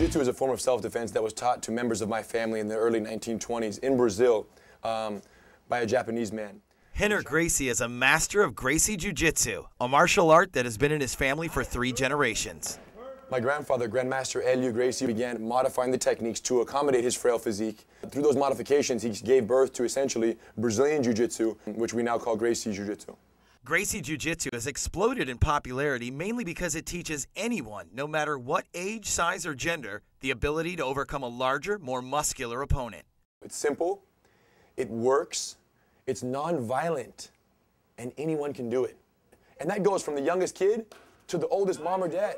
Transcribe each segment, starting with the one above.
Jiu-Jitsu is a form of self-defense that was taught to members of my family in the early 1920s in Brazil by a Japanese man. Henner Gracie is a master of Gracie Jiu-Jitsu, a martial art that has been in his family for 3 generations. My grandfather, Grandmaster Hélio Gracie, began modifying the techniques to accommodate his frail physique. Through those modifications, he gave birth to essentially Brazilian Jiu-Jitsu, which we now call Gracie Jiu-Jitsu. Gracie Jiu-Jitsu has exploded in popularity mainly because it teaches anyone, no matter what age, size, or gender, the ability to overcome a larger, more muscular opponent. It's simple, it works, it's non-violent, and anyone can do it. And that goes from the youngest kid to the oldest mom or dad.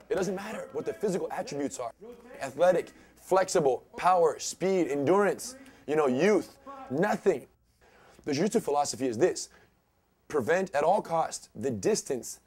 It doesn't matter what the physical attributes are. Athletic, flexible, power, speed, endurance, youth, nothing. The Jiu-Jitsu philosophy is this: prevent at all costs the distance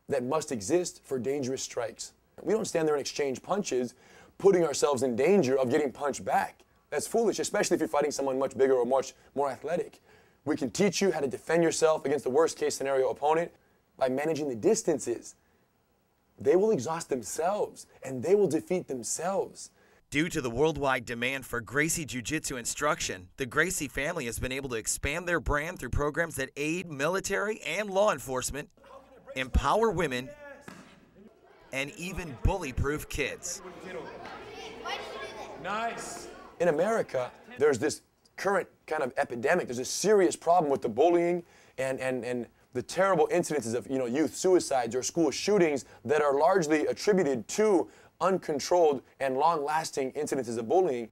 that must exist for dangerous strikes. We don't stand there and exchange punches, putting ourselves in danger of getting punched back. That's foolish, especially if you're fighting someone much bigger or much more athletic. We can teach you how to defend yourself against the worst case scenario opponent by managing the distances. They will exhaust themselves and they will defeat themselves. Due to the worldwide demand for Gracie Jiu-Jitsu instruction, the Gracie family has been able to expand their brand through programs that aid military and law enforcement, empower women, and even bully-proof kids. Nice. In America, there's this current kind of epidemic. There's a serious problem with the bullying and the terrible incidences of youth suicides or school shootings that are largely attributed to uncontrolled and long-lasting incidences of bullying.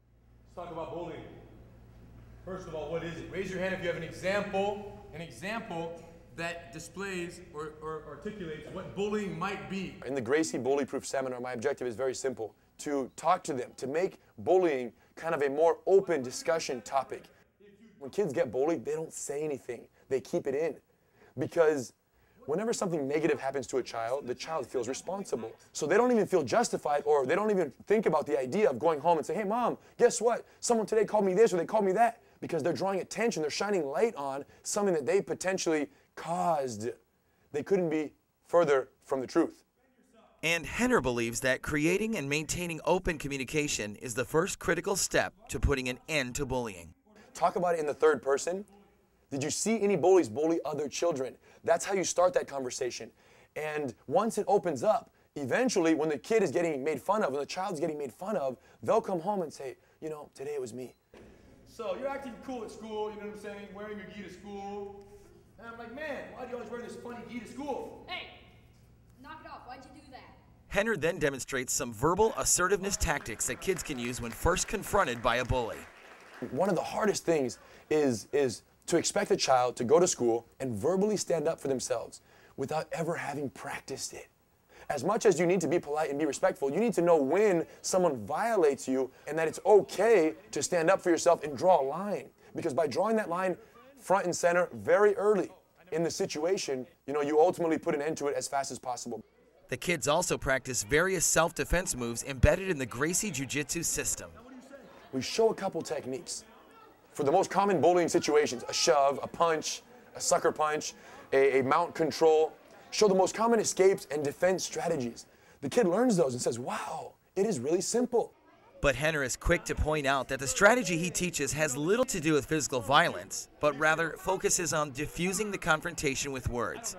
Let's talk about bullying. First of all, what is it? Raise your hand if you have an example that displays or articulates what bullying might be. In the Gracie Bully Proof Seminar, my objective is very simple: to talk to them, to make bullying kind of a more open discussion topic. When kids get bullied, they don't say anything. They keep it in. Because whenever something negative happens to a child, the child feels responsible. So they don't even feel justified, or they don't even think about the idea of going home and say, hey mom, guess what? Someone today called me this or they called me that. Because they're drawing attention, they're shining light on something that they potentially caused. They couldn't be further from the truth. And Henner believes that creating and maintaining open communication is the first critical step to putting an end to bullying. Talk about it in the third person. Did you see any bullies bully other children? That's how you start that conversation. And once it opens up, eventually when the kid is getting made fun of, when the child's getting made fun of, they'll come home and say, today it was me. So you're acting cool at school, you know what I'm saying, wearing your gi to school. And I'm like, man, why do you always wear this funny gi to school? Hey, knock it off, why'd you do that? Henner then demonstrates some verbal assertiveness tactics that kids can use when first confronted by a bully. One of the hardest things is to expect a child to go to school and verbally stand up for themselves without ever having practiced it. As much as you need to be polite and be respectful, you need to know when someone violates you and that it's okay to stand up for yourself and draw a line. Because by drawing that line front and center very early in the situation, you ultimately put an end to it as fast as possible. The kids also practice various self-defense moves embedded in the Gracie Jiu-Jitsu system. We show a couple techniques. For the most common bullying situations, a shove, a punch, a sucker punch, a mount control, show the most common escapes and defense strategies. The kid learns those and says, wow, it is really simple. But Henner is quick to point out that the strategy he teaches has little to do with physical violence, but rather focuses on diffusing the confrontation with words.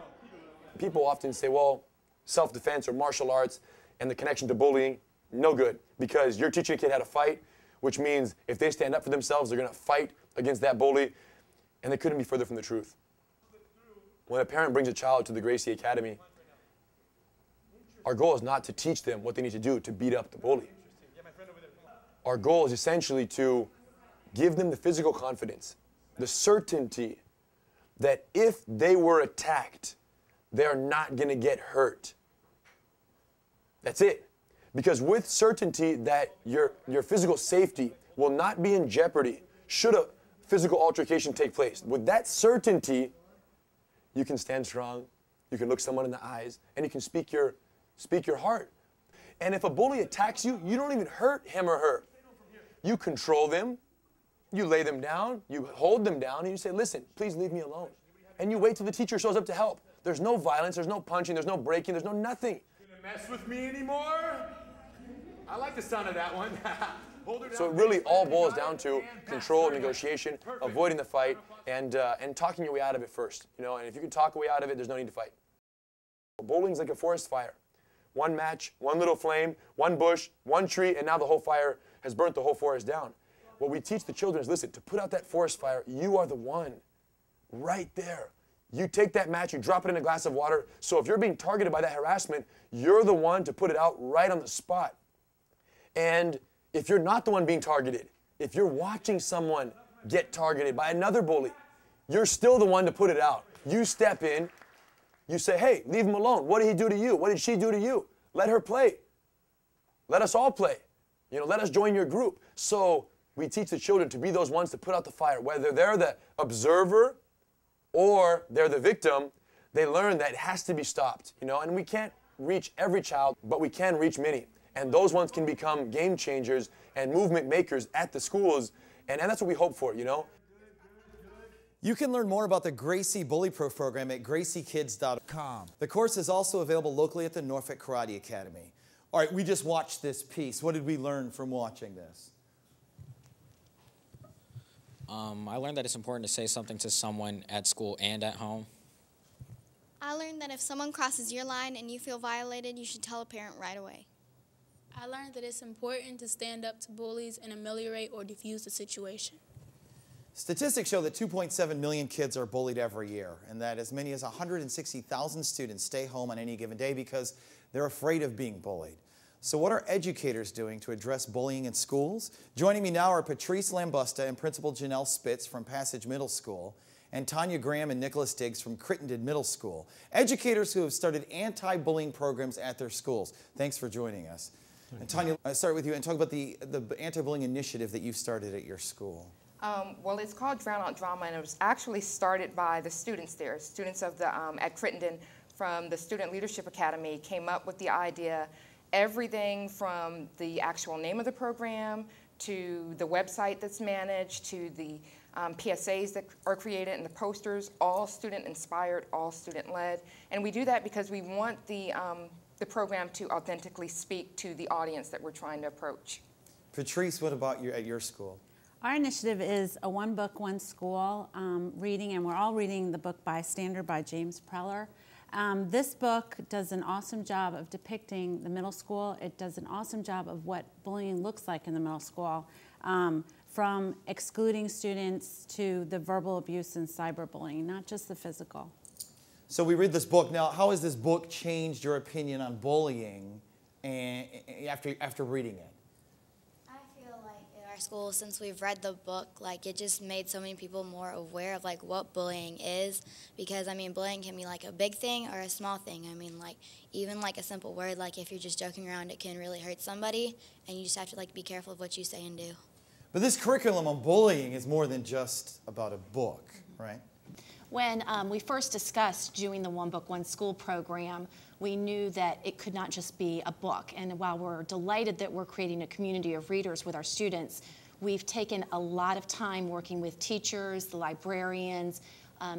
People often say, well, self-defense or martial arts and the connection to bullying, no good, because you're teaching a kid how to fight, which means if they stand up for themselves, they're going to fight against that bully, and they couldn't be further from the truth. When a parent brings a child to the Gracie Academy, our goal is not to teach them what they need to do to beat up the bully. Our goal is essentially to give them the physical confidence, the certainty that if they were attacked, they're not going to get hurt. That's it. Because with certainty that your physical safety will not be in jeopardy should a physical altercation take place. With that certainty, you can stand strong, you can look someone in the eyes, and you can speak your heart. And if a bully attacks you, you don't even hurt him or her. You control them, you lay them down, you hold them down, and you say, listen, please leave me alone. And you wait till the teacher shows up to help. There's no violence, there's no punching, there's no breaking, there's no nothing. You gonna mess with me anymore? I like the sound of that one. So it really all boils down to control, negotiation, avoiding the fight, and talking your way out of it first. You know, and if you can talk your way out of it, there's no need to fight. Bowling's like a forest fire. One match, one little flame, one bush, one tree, and now the whole fire has burnt the whole forest down. What we teach the children is, listen, to put out that forest fire, you are the one right there. You take that match, you drop it in a glass of water, so if you're being targeted by that harassment, you're the one to put it out right on the spot. And if you're not the one being targeted, if you're watching someone get targeted by another bully, you're still the one to put it out. You step in, you say, hey, leave him alone. What did he do to you? What did she do to you? Let her play. Let us all play. You know, let us join your group. So we teach the children to be those ones to put out the fire. Whether they're the observer or they're the victim, they learn that it has to be stopped, you know, and we can't reach every child, but we can reach many. And those ones can become game changers and movement makers at the schools, and that's what we hope for, you know. You can learn more about the Gracie Bully Pro program at graciekids.com. The course is also available locally at the Norfolk Karate Academy. All right, we just watched this piece. What did we learn from watching this? I learned that it's important to say something to someone at school and at home. I learned that if someone crosses your line and you feel violated, you should tell a parent right away. I learned that it's important to stand up to bullies and ameliorate or defuse the situation. Statistics show that 2.7 million kids are bullied every year, and that as many as 160,000 students stay home on any given day because they're afraid of being bullied. So what are educators doing to address bullying in schools? Joining me now are Patrice Lambusta and Principal Janelle Spitz from Passage Middle School, and Tanya Graham and Nicholas Diggs from Crittenden Middle School, educators who have started anti-bullying programs at their schools. Thanks for joining us. And Tanya, I'll start with you and talk about the anti-bullying initiative that you started at your school. Well, it's called Drown Out Drama, and it was actually started by the students there. Students of the, at Crittenden from the Student Leadership Academy came up with the idea, everything from the actual name of the program to the website that's managed to the PSAs that are created and the posters, all student-inspired, all student-led. And we do that because we want the program to authentically speak to the audience that we're trying to approach. Patrice, what about you at your school? Our initiative is a one book, one school reading, and we're all reading the book Bystander by James Preller. This book does an awesome job of depicting the middle school. It does an awesome job of what bullying looks like in the middle school, from excluding students to the verbal abuse and cyberbullying, not just the physical. So we read this book. Now, how has this book changed your opinion on bullying after reading it? I feel like in our school, since we've read the book, like it just made so many people more aware of like what bullying is, because I mean bullying can be like a big thing or a small thing. I mean like even like a simple word, like if you're just joking around, it can really hurt somebody, and you just have to like be careful of what you say and do. But this curriculum on bullying is more than just about a book, right? When we first discussed doing the One Book, One School program, we knew that it could not just be a book. And while we're delighted that we're creating a community of readers with our students, we've taken a lot of time working with teachers, the librarians,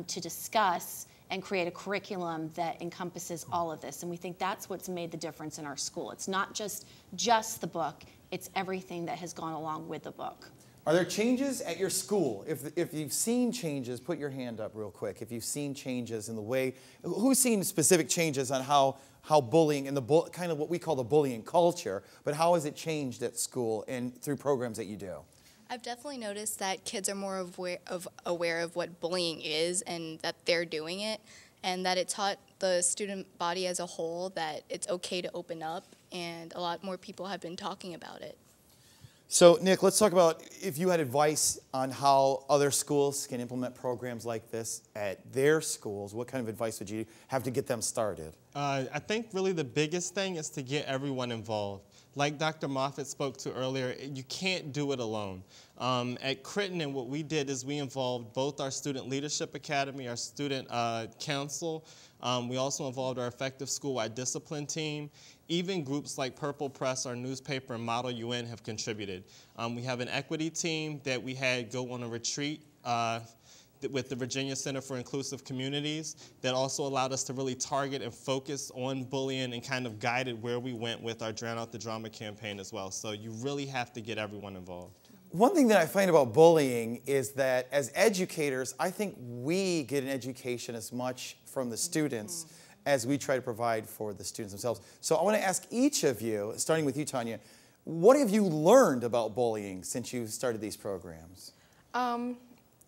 to discuss and create a curriculum that encompasses all of this. And we think that's what's made the difference in our school. It's not just the book, it's everything that has gone along with the book. Are there changes at your school? If you've seen changes, put your hand up real quick. If you've seen changes in the way, who's seen specific changes on how bullying and kind of what we call the bullying culture, but how has it changed at school and through programs that you do? I've definitely noticed that kids are more aware of what bullying is and that they're doing it, and that it taught the student body as a whole that it's okay to open up, and a lot more people have been talking about it. So, Nick, let's talk about if you had advice on how other schools can implement programs like this at their schools. What kind of advice would you have to get them started? I think really the biggest thing is to get everyone involved. Like Dr. Moffitt spoke to earlier, you can't do it alone. At Crittenden, what we did is we involved both our Student Leadership Academy, our Student Council. We also involved our Effective School-Wide Discipline Team. Even groups like Purple Press, our newspaper, and Model UN have contributed. We have an equity team that we had go on a retreat with the Virginia Center for Inclusive Communities that also allowed us to really target and focus on bullying and kind of guided where we went with our Drown Out the Drama campaign as well. So you really have to get everyone involved. One thing that I find about bullying is that as educators, I think we get an education as much from the students as we try to provide for the students themselves. So I want to ask each of you, starting with you, Tanya, what have you learned about bullying since you started these programs?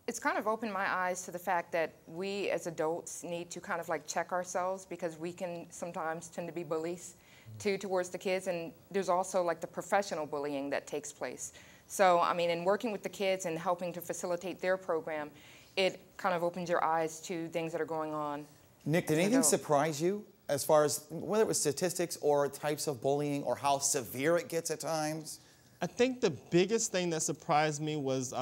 It's kind of opened my eyes to the fact that we as adults need to kind of like check ourselves, because we can sometimes tend to be bullies towards the kids, and there's also like the professional bullying that takes place. So, I mean, in working with the kids and helping to facilitate their program, it kind of opens your eyes to things that are going on. Nick, did anything surprise you as far as whether it was statistics or types of bullying or how severe it gets at times? I think the biggest thing that surprised me was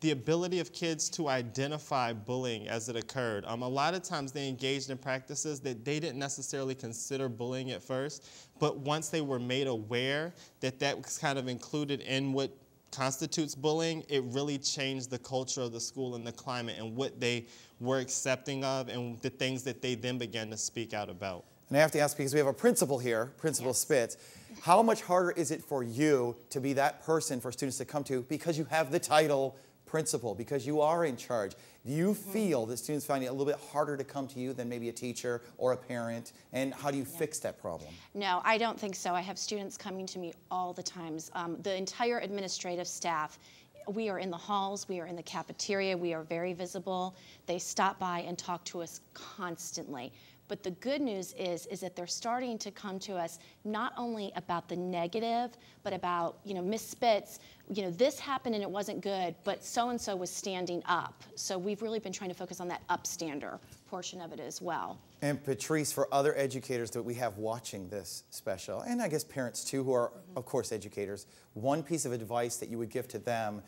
the ability of kids to identify bullying as it occurred. A lot of times they engaged in practices that they didn't necessarily consider bullying at first, but once they were made aware that that was kind of included in what constitutes bullying, it really changed the culture of the school and the climate and what they were accepting of and the things that they then began to speak out about. And I have to ask, because we have a principal here, Principal Spitz, how much harder is it for you to be that person for students to come to because you have the title principal, because you are in charge? Do you feel that students find it a little bit harder to come to you than maybe a teacher or a parent? And how do you fix that problem? No, I don't think so. I have students coming to me all the times. The entire administrative staff, we are in the halls, we are in the cafeteria, we are very visible. They stop by and talk to us constantly. But the good news is that they're starting to come to us not only about the negative, but about, Miss Spitz, this happened and it wasn't good, but so-and-so was standing up. So we've really been trying to focus on that upstander portion of it as well. And Patrice, for other educators that we have watching this special, and I guess parents too, who are, of course, educators, one piece of advice that you would give to them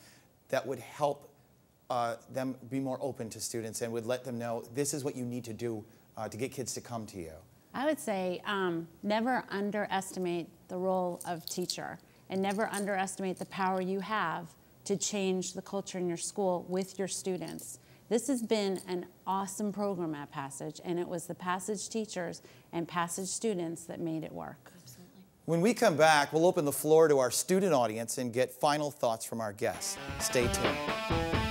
that would help them be more open to students and would let them know this is what you need to do to get kids to come to you? I would say never underestimate the role of teacher, and never underestimate the power you have to change the culture in your school with your students. This has been an awesome program at Passage, and it was the Passage teachers and Passage students that made it work. Absolutely. When we come back, we'll open the floor to our student audience and get final thoughts from our guests. Stay tuned.